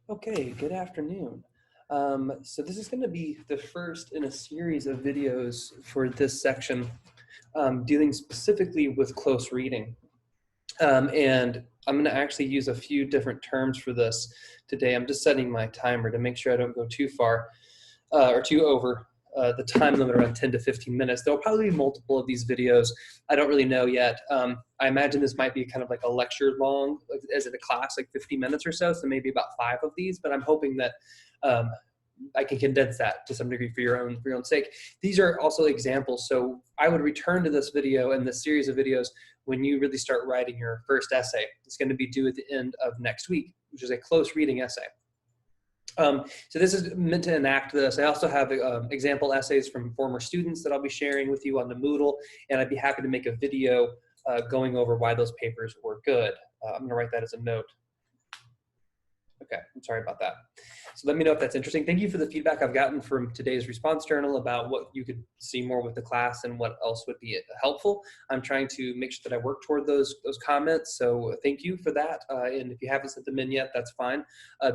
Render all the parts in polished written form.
Okay, good afternoon. So this is going to be the first in a series of videos for this section dealing specifically with close reading. And I'm going to actually use a few different terms for this today. I'm just setting my timer to make sure I don't go too far or too over the time limit around 10 to 15 minutes. There'll probably be multiple of these videos. I don't really know yet. I imagine this might be kind of like a lecture long, like, as in a class, like 50 minutes or so. So maybe about 5 of these, but I'm hoping that um, I can condense that to some degree for your own sake. These are also examples. So I would return to this video and this series of videos when you really start writing your first essay. It's going to be due at the end of next week, which is a close reading essay. So this is meant to enact this. I also have example essays from former students that I'll be sharing with you on the Moodle, and I'd be happy to make a video going over why those papers were good. I'm going to write that as a note. Okay, I'm sorry about that. So let me know if that's interesting. Thank you for the feedback I've gotten from today's response journal about what you could see more with the class and what else would be helpful. I'm trying to make sure that I work toward those comments, so thank you for that. And if you haven't sent them in yet, that's fine.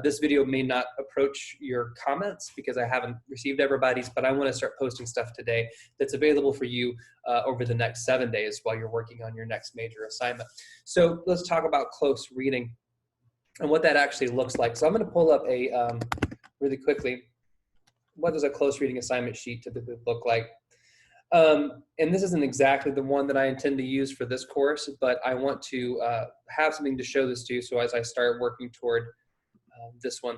This video may not approach your comments because I haven't received everybody's, but I want to start posting stuff today that's available for you over the next 7 days while you're working on your next major assignment. So let's talk about close reading and what that actually looks like. So I'm going to pull up a, really quickly, what does a close reading assignment sheet typically look like? And this isn't exactly the one that I intend to use for this course, but I want to have something to show this to you. So as I start working toward this one,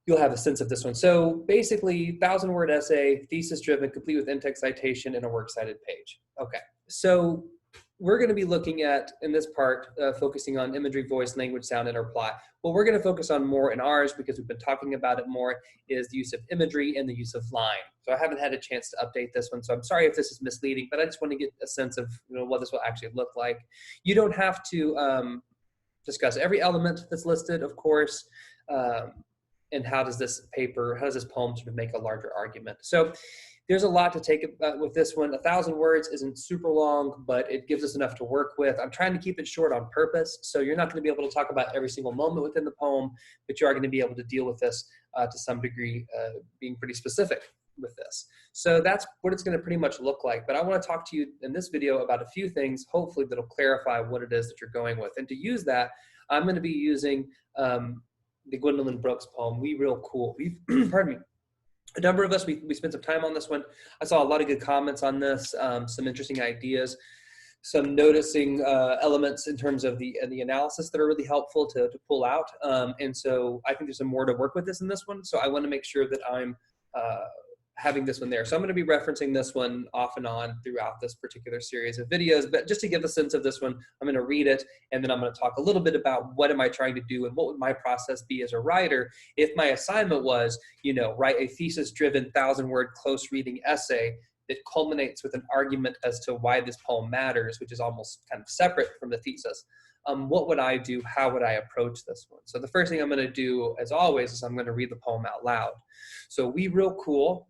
you'll have a sense of this one. So basically, 1,000-word essay, thesis-driven, complete with in-text citation, and a works cited page. Okay, so we're going to be looking at, in this part, focusing on imagery, voice, language, sound, and reply. What we're going to focus on more in ours, because we've been talking about it more, is the use of imagery and the use of line. So I haven't had a chance to update this one, so I'm sorry if this is misleading, but I just want to get a sense of what this will actually look like. You don't have to discuss every element that's listed, of course, and how does this poem sort of make a larger argument. So there's a lot to take with this one. 1,000 words isn't super long, but it gives us enough to work with. I'm trying to keep it short on purpose, so you're not going to be able to talk about every single moment within the poem, but you are going to be able to deal with this to some degree, being pretty specific with this. So that's what it's going to pretty much look like. But I want to talk to you in this video about a few things, hopefully that'll clarify what it is that you're going with. And to use that, I'm going to be using the Gwendolyn Brooks poem, We Real Cool. Pardon me. A number of us, we spent some time on this one. I saw a lot of good comments on this, some interesting ideas, some noticing elements in terms of the analysis that are really helpful to pull out. And so I think there's some more to work with in this one. So I want to make sure that I'm having this one there. So I'm going to be referencing this one off and on throughout this particular series of videos, but just to give a sense of this one, I'm going to read it, and then I'm going to talk a little bit about what am I trying to do and what would my process be as a writer if my assignment was, write a thesis-driven 1,000-word close reading essay that culminates with an argument as to why this poem matters, which is almost kind of separate from the thesis. What would I do? How would I approach this one? So the first thing I'm going to do, as always, is I'm going to read the poem out loud. So we real cool.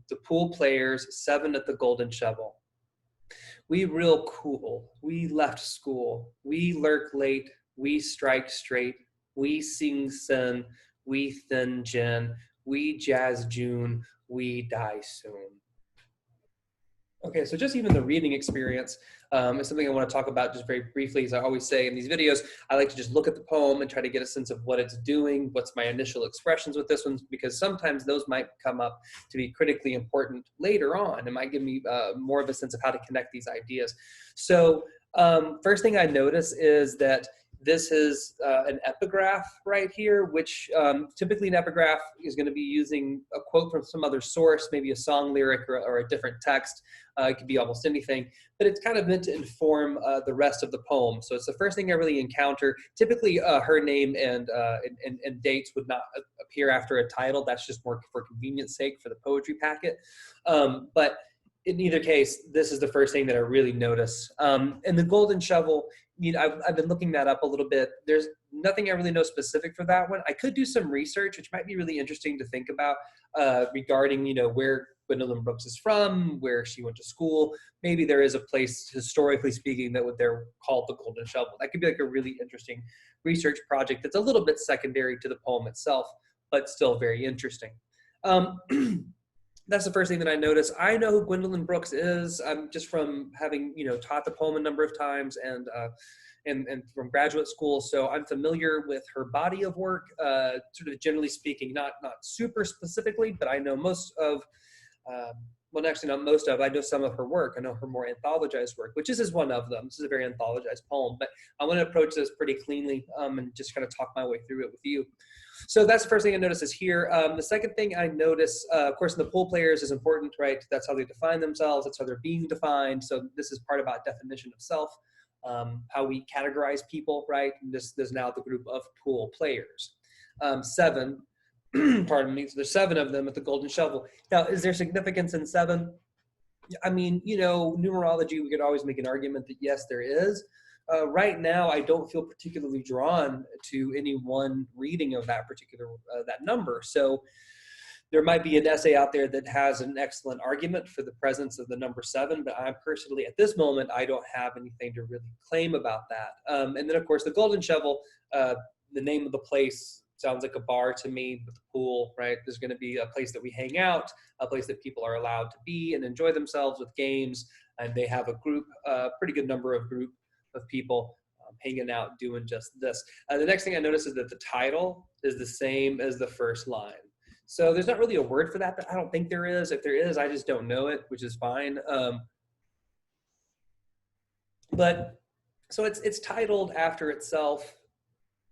The pool players, 7 at the golden shovel. We real cool. We left school. We lurk late. We strike straight. We sing sin. We thin gin. We jazz June. We die soon. Okay, so just even the reading experience is something I want to talk about just very briefly. As I always say in these videos, I like to just look at the poem and try to get a sense of what it's doing, what's my initial expressions with this one, because sometimes those might come up to be critically important later on. It might give me more of a sense of how to connect these ideas. So first thing I notice is that this is an epigraph right here, which typically an epigraph is going to be using a quote from some other source, maybe a song lyric or a different text. It could be almost anything, but it's kind of meant to inform the rest of the poem. So it's the first thing I really encounter. Typically, her name and dates would not appear after a title. That's just more for convenience sake for the poetry packet. But in either case, this is the first thing that I really notice. And the golden shovel, I've been looking that up a little bit. There's nothing I really know specific for that one. I could do some research, which might be really interesting to think about regarding, where Gwendolyn Brooks is from, where she went to school. Maybe there is a place, historically speaking, that they're called the Golden Shovel. That could be like a really interesting research project that's a little bit secondary to the poem itself, but still very interesting. That's the first thing that I notice. I know who Gwendolyn Brooks is, just from having taught the poem a number of times and from graduate school. So I'm familiar with her body of work, sort of generally speaking, not super specifically, but I know most of, well, actually not most of, I know some of her work. I know her more anthologized work, which is one of them. This is a very anthologized poem, but I want to approach this pretty cleanly and just kind of talk my way through it with you. So that's the first thing I notice is here. The second thing I notice, of course, in the pool players is important, right? That's how they define themselves. That's how they're being defined. So this is part about definition of self, how we categorize people, right? And this is now the group of pool players. 7, pardon me, so there's 7 of them at the Golden Shovel. Now, is there significance in 7? I mean, numerology, we could always make an argument that yes, there is. Right now, I don't feel particularly drawn to any one reading of that particular, that number. So there might be an essay out there that has an excellent argument for the presence of the number 7, but I personally, at this moment, I don't have anything to really claim about that. And then, of course, the Golden Shovel, the name of the place sounds like a bar to me with the pool, right? There's going to be a place that we hang out, a place that people are allowed to be and enjoy themselves with games. And they have a group, a pretty good number of people hanging out doing just this. The next thing I notice is that the title is the same as the first line. So there's not really a word for that, but I don't think there is. If there is, I just don't know it, which is fine. But so it's titled after itself.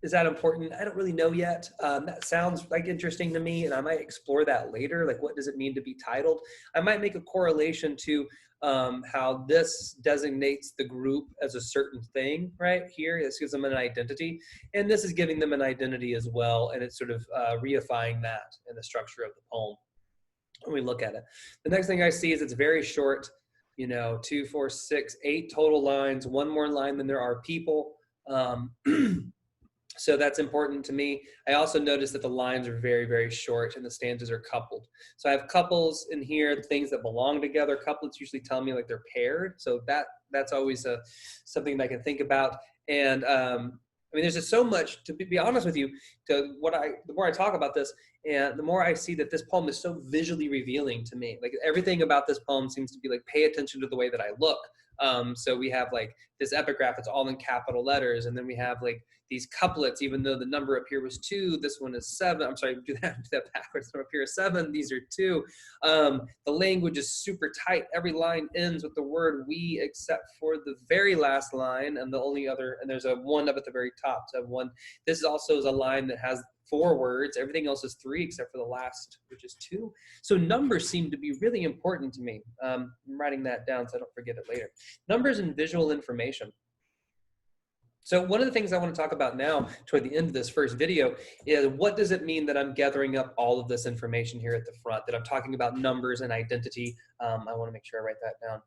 Is that important? I don't really know yet. That sounds like interesting to me, and I might explore that later. Like, what does it mean to be titled? I might make a correlation to how this designates the group as a certain thing right here. This gives them an identity, and this is giving them an identity as well, and it's sort of reifying that in the structure of the poem when we look at it. The next thing I see is it's very short, 2, 4, 6, 8 total lines, one more line than there are people. So that's important to me. I also notice that the lines are very, very short and the stanzas are coupled. So I have couples in here, things that belong together. Couplets usually tell me like they're paired. So that's always something that I can think about. And I mean, there's just so much, to be honest with you, the more I talk about this, and the more I see that this poem is so visually revealing to me. Like everything about this poem seems to be like, pay attention to the way that I look. So we have like this epigraph, it's all in capital letters. And then we have like these couplets, even though the number up here was 2, this one is 7. I'm sorry, do that backwards. Up here is 7, these are 2. The language is super tight. Every line ends with the word we, except for the very last line and the only other, and there's a 1 up at the very top. So 1. This also is a line that has 4 words. Everything else is 3 except for the last, which is 2. So numbers seem to be really important to me. I'm writing that down so I don't forget it later. Numbers and visual information. So one of the things I want to talk about now toward the end of this first video is what does it mean that I'm gathering up all of this information here at the front, that I'm talking about numbers and identity. I want to make sure I write that down.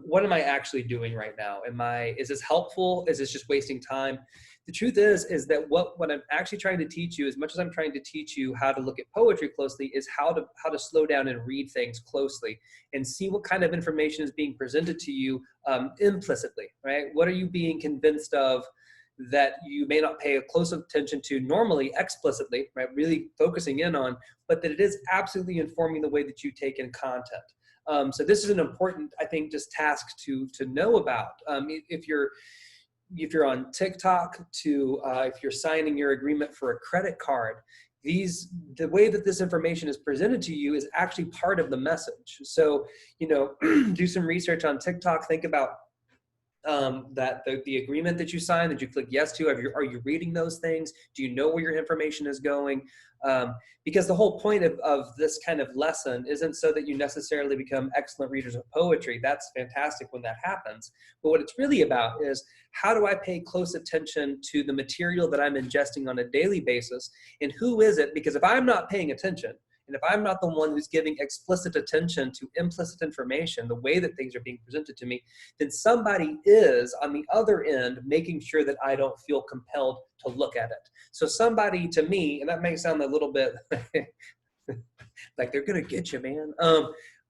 What am I actually doing right now? Is this helpful? Is this just wasting time? The truth is that what I'm actually trying to teach you, as much as I'm trying to teach you how to look at poetry closely, is how to slow down and read things closely and see what kind of information is being presented to you implicitly, right? What are you being convinced of that you may not pay a close attention to normally explicitly, right? Really focusing in on, but that it is absolutely informing the way that you take in content. So this is an important, I think, just task to know about. If you're on TikTok, if you're signing your agreement for a credit card, the way that this information is presented to you is actually part of the message. So, do some research on TikTok. Think about that the agreement that you sign, that you click yes to. Are you reading those things? Do you know where your information is going? Because the whole point of this kind of lesson isn't so that you necessarily become excellent readers of poetry. That's fantastic when that happens. But what it's really about is, how do I pay close attention to the material that I'm ingesting on a daily basis? And who is it? Because if I'm not paying attention, and if I'm not the one who's giving explicit attention to implicit information, the way that things are being presented to me, then somebody is on the other end making sure that I don't feel compelled to look at it. So somebody, to me, and that may sound a little bit Like they're gonna get you, man.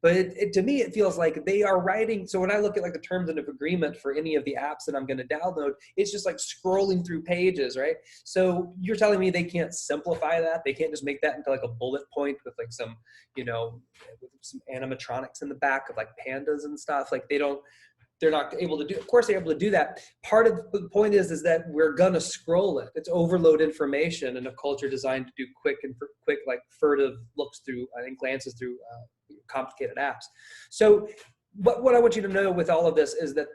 But to me, it feels like they are writing. So when I look at like the terms of agreement for any of the apps that I'm going to download, it's just like scrolling through pages, right? So you're telling me they can't simplify that? They can't just make that into like a bullet point with like some, you know, with some animatronics in the back of like pandas and stuff. Like they're not able to do, of course they're able to do that. Part of the point is that we're gonna scroll it. It's overload information in a culture designed to do quick like furtive looks through, I think glances through complicated apps. So what I want you to know with all of this is that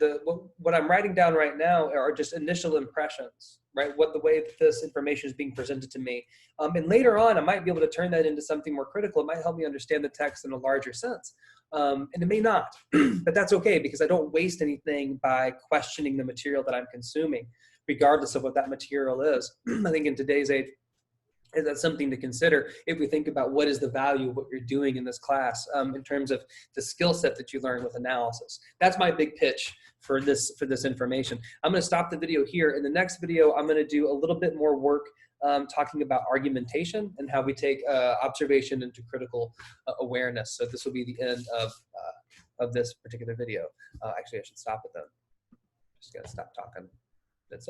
what I'm writing down right now are just initial impressions, right? What the way that this information is being presented to me. And later on, I might be able to turn that into something more critical. It might help me understand the text in a larger sense. And it may not, but that's okay because I don't waste anything by questioning the material that I'm consuming, regardless of what that material is. I think in today's age, that's something to consider if we think about what is the value of what you're doing in this class in terms of the skill set that you learn with analysis. That's my big pitch for this information. I'm going to stop the video here. In the next video, I'm going to do a little bit more work talking about argumentation and how we take observation into critical awareness. So this will be the end of this particular video. Actually, I should stop it then. Just got to stop talking. That's